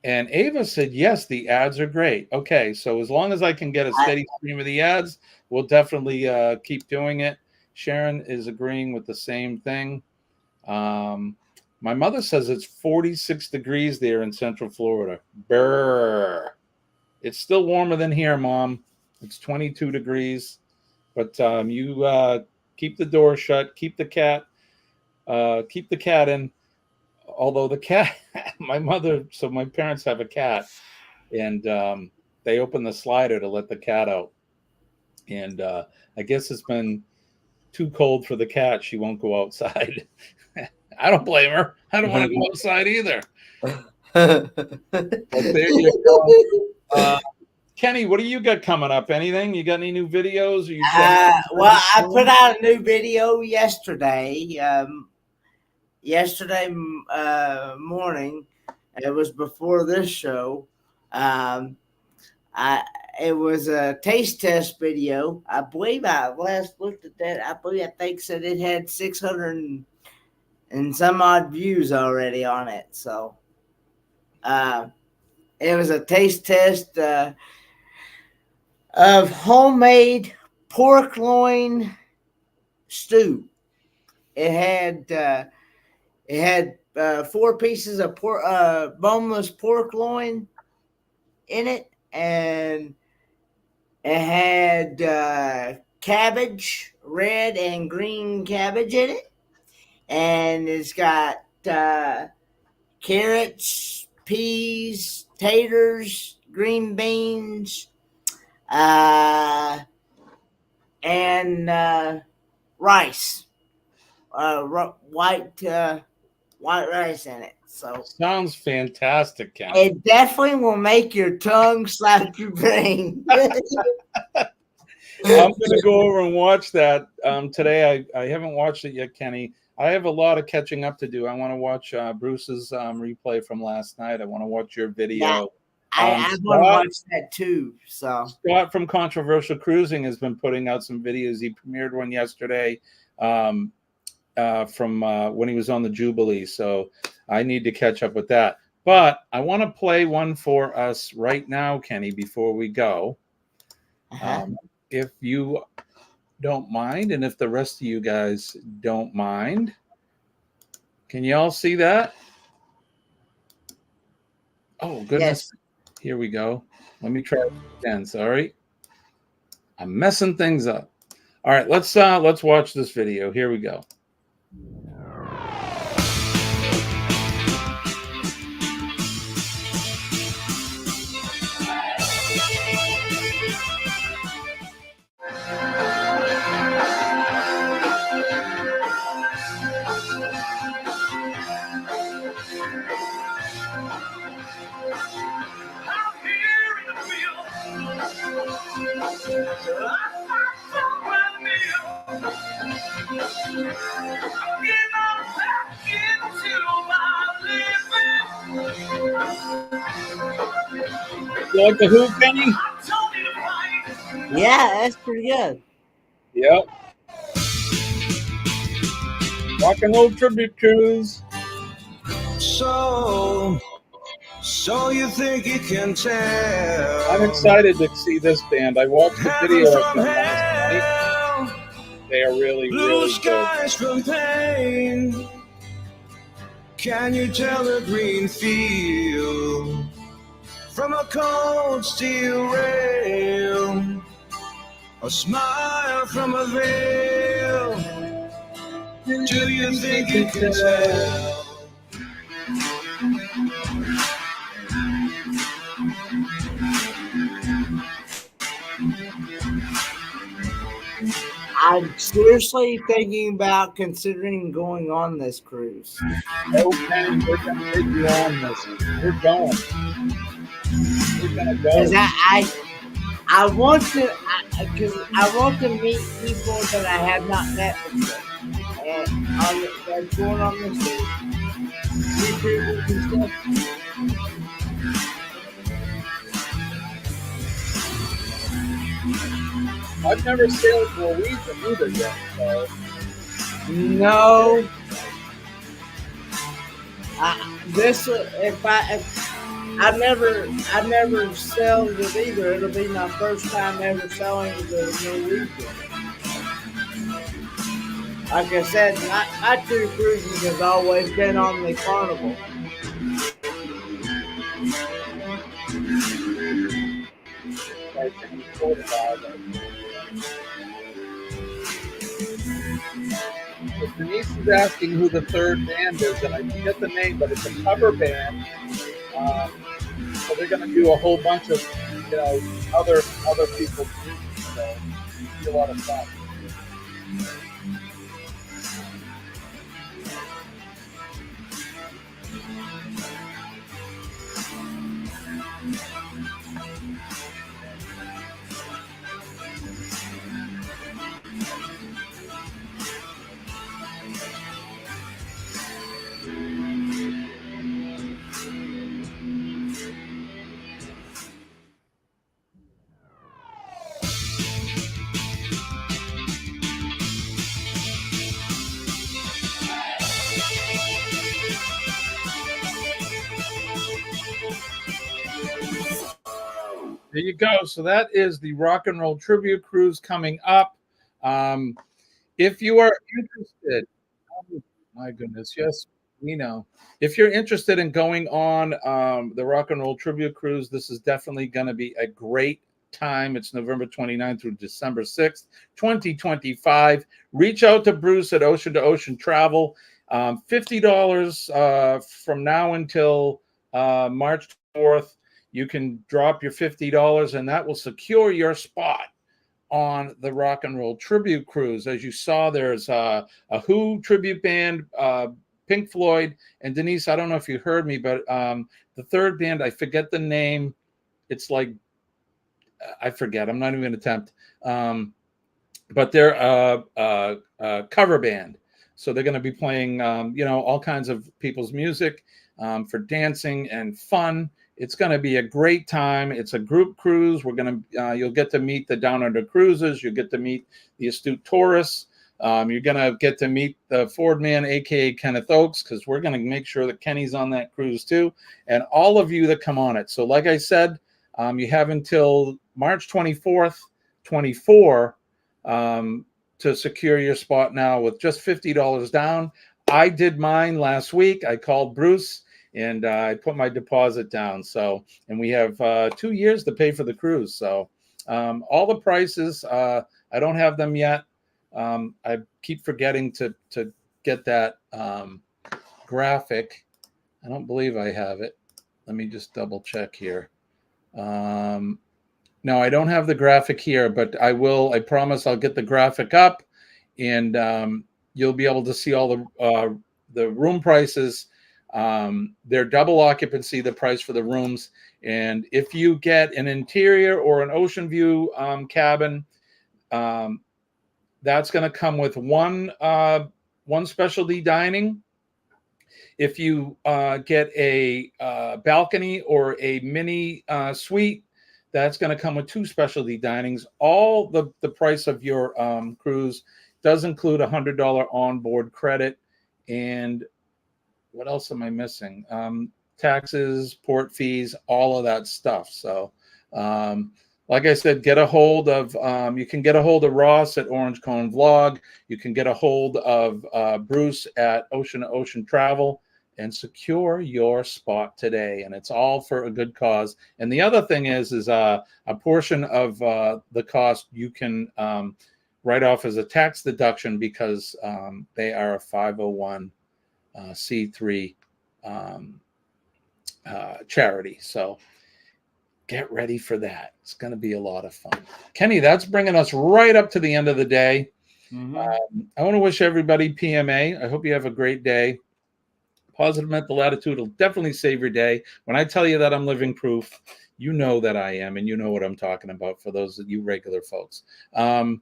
And Ava said, yes, the ads are great. Okay, so as long as I can get a steady stream of the ads, we'll definitely keep doing it. Sharon is agreeing with the same thing. My mother says it's 46 degrees there in Central Florida. Brr. It's still warmer than here, Mom. It's 22 degrees. But you keep the door shut, keep the cat in. Although the cat, my parents have a cat, and they open the slider to let the cat out. And I guess it's been too cold for the cat. She won't go outside. I don't blame her. I don't want to go outside either. But there you go. Kenny, what do you got coming up? Anything? You got any new videos? Or you well, I put out a new video yesterday. Yesterday morning. It was before this show. It was a taste test video. I believe I last looked at that. I think said it had 600 and some odd views already on it. So it was a taste test of homemade pork loin stew. It had 4 pieces of boneless pork loin in it, and it had cabbage, red and green cabbage in it, and it's got carrots, peas, taters, green beans, and rice, white rice in it. So sounds fantastic, Ken. It definitely will make your tongue slap your brain. I'm going to go over and watch that today. I haven't watched it yet, Kenny. I have a lot of catching up to do. I want to watch Bruce's replay from last night. I want to watch your video. Yeah, I want to watch that too. So Scott from Controversial Cruising has been putting out some videos. He premiered one yesterday from when he was on the Jubilee. So I need to catch up with that. But I want to play one for us right now, Kenny, before we go. If you don't mind, and if the rest of you guys don't mind. Can you all see that? Oh, goodness. Yes. Here we go. Let me try it again. Sorry. I'm messing things up. All right, let's watch this video. Here we go. You like the Who, Kenny? Yeah, that's pretty good. Yep. Rock and roll tribute cruise. So you think you can tell? I'm excited to see this band. I watched the video of them last night. They are really, Blue really skies good. From pain. Can you tell a green field from a cold steel rail? A smile from a veil. Do you think you can tell? I'm seriously thinking about considering going on this cruise. Okay, we're going to take you on this. We're going. We're going to go. I want to, because I want to meet people that I have not met before. And that's going on this cruise. I've never sailed Norwegian either yet, so. No. I've never sailed it either. It'll be my first time ever sailing the Norwegian. Like I said, my 2 cruises have always been on the Carnival. Denise is asking who the third band is, and I forget the name, but it's a cover band. So they're going to do a whole bunch of, other people's music. So it'll be a lot of fun. There you go. So that is the Rock and Roll Tribute Cruise coming up. If you are interested, oh my goodness, yes, we know. If you're interested in going on the Rock and Roll Tribute Cruise, this is definitely going to be a great time. It's November 29th through December 6th, 2025. Reach out to Bruce at Ocean to Ocean Travel. $50 from now until March 4th. You can drop your $50 and that will secure your spot on the Rock and Roll Tribute Cruise. As you saw, there's a Who tribute band, Pink Floyd, and Denise, I don't know if you heard me, but the third band, I forget the name. It's like, I forget. I'm not even going to attempt. But they're a cover band. So they're going to be playing, all kinds of people's music for dancing and fun. It's going to be a great time. It's a group cruise. You'll get to meet the Down Under Cruisers. You'll get to meet the Astute Tourists. You're going to get to meet the Ford Man, a.k.a. Kenneth Oakes, because we're going to make sure that Kenny's on that cruise too, and all of you that come on it. So like I said, you have until March 24th, 24 to secure your spot now with just $50 down. I did mine last week. I called Bruce and I put my deposit down. So, and we have 2 years to pay for the cruise. So all the prices, I don't have them yet. I keep forgetting to get that graphic. I don't believe I have it. Let me just double check here. No, I don't have the graphic here, but I will. I promise I'll get the graphic up, and you'll be able to see all the room prices. They're double occupancy, the price for the rooms. And if you get an interior or an ocean view cabin, that's going to come with one specialty dining. If you get a balcony or a mini suite, that's going to come with 2 specialty dinings. All the price of your cruise does include $100 onboard credit. And what else am I missing? Taxes, port fees, all of that stuff. So, like I said, get a hold of, you can get a hold of Ross at Orange Cone Vlog. You can get a hold of Bruce at Ocean to Ocean Travel and secure your spot today. And it's all for a good cause. And the other thing is a portion of the cost you can write off as a tax deduction because they are a 501c3 charity. So get ready for that. It's going to be a lot of fun. Kenny, that's bringing us right up to the end of the day. Mm-hmm. I want to wish everybody PMA. I hope you have a great day. Positive mental attitude will definitely save your day. When I tell you that I'm living proof, you know that I am, and you know what I'm talking about for those of you regular folks. Don't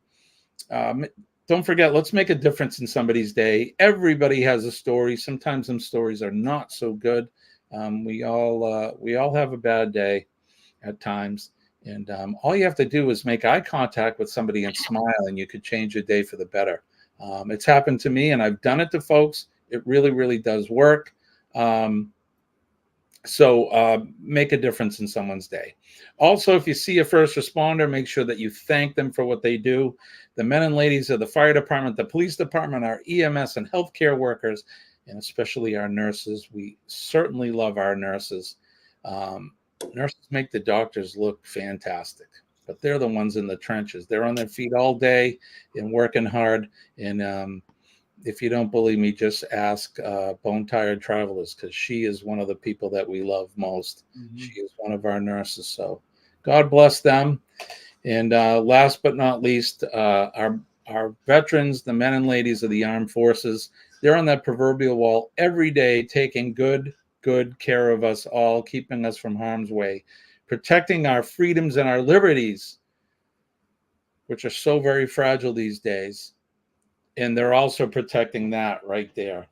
forget, let's make a difference in somebody's day. Everybody has a story. Sometimes some stories are not so good. We all have a bad day at times. And all you have to do is make eye contact with somebody and smile, and you could change your day for the better. It's happened to me, and I've done it to folks. It really, really does work. So make a difference in someone's day. Also, if you see a first responder, make sure that you thank them for what they do. The men and ladies of the fire department, the police department, our EMS and healthcare workers, and especially our nurses. We certainly love our nurses. Nurses make the doctors look fantastic, but they're the ones in the trenches. They're on their feet all day and working hard. And if you don't believe me, just ask Bone Tired Travelers, because she is one of the people that we love most. Mm-hmm. She is one of our nurses. So God bless them. And last but not least, our veterans, the men and ladies of the armed forces, they're on that proverbial wall every day, taking good care of us all, keeping us from harm's way, protecting our freedoms and our liberties, which are so very fragile these days. And they're also protecting that right there.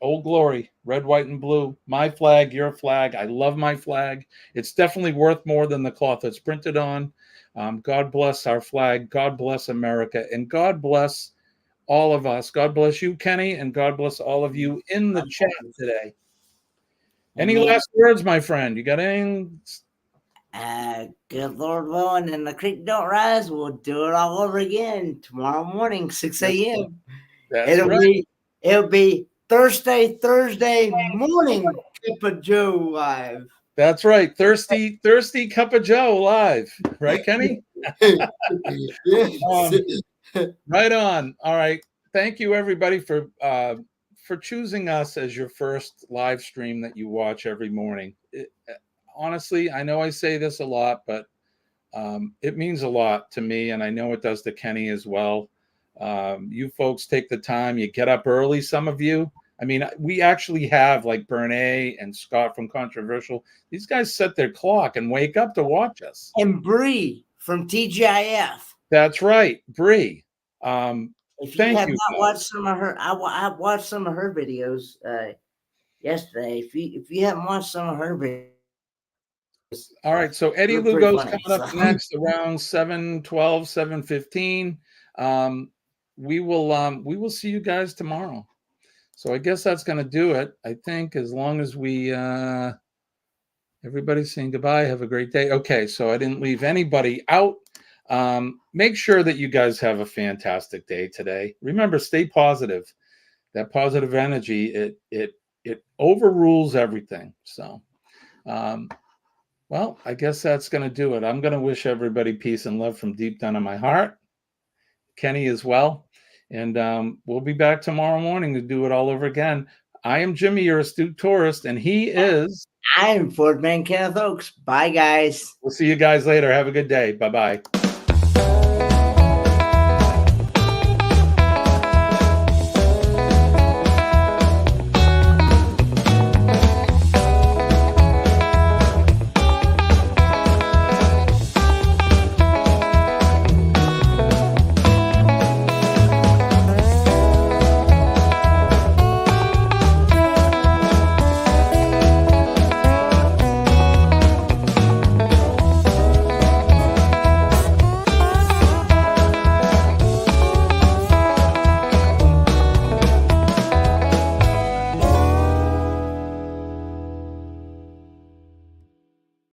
Old Glory, red, white, and blue. My flag, your flag. I love my flag. It's definitely worth more than the cloth it's printed on. God bless our flag. God bless America. And God bless all of us. God bless you, Kenny, and God bless all of you in the chat today. Any last words, my friend? You got anything? Good Lord willing, and the creek don't rise, we'll do it all over again tomorrow morning, 6 a.m. That's right. It'll be Thursday morning, Cup of Joe live. That's right. Thirsty Cup of Joe live. Right, Kenny? Yes. Right on. All right. Thank you, everybody, for choosing us as your first live stream that you watch every morning. Honestly, I know I say this a lot, but it means a lot to me, and I know it does to Kenny as well. You folks take the time. You get up early, some of you. I mean, we actually have like Bernays and Scott from Controversial. These guys set their clock and wake up to watch us. And Bree from TGIF. That's right, Bree. If you have not watched some of her, I watched some of her videos yesterday. If you haven't watched some of her videos. All right, so Eddie Lugo's coming up next around 7:12, 7:15. We will see you guys tomorrow. So I guess that's going to do it. I think as long as we everybody's saying goodbye, have a great day. Okay, so I didn't leave anybody out. Make sure that you guys have a fantastic day today. Remember, stay positive. That positive energy, it overrules everything. So well, I guess that's going to do it. I'm going to wish everybody peace and love from deep down in my heart. Kenny as well. And we'll be back tomorrow morning to do it all over again. I am Jimmy, your astute tourist, and he is... I am Ford Man Kenneth Oaks. Bye, guys. We'll see you guys later. Have a good day. Bye-bye.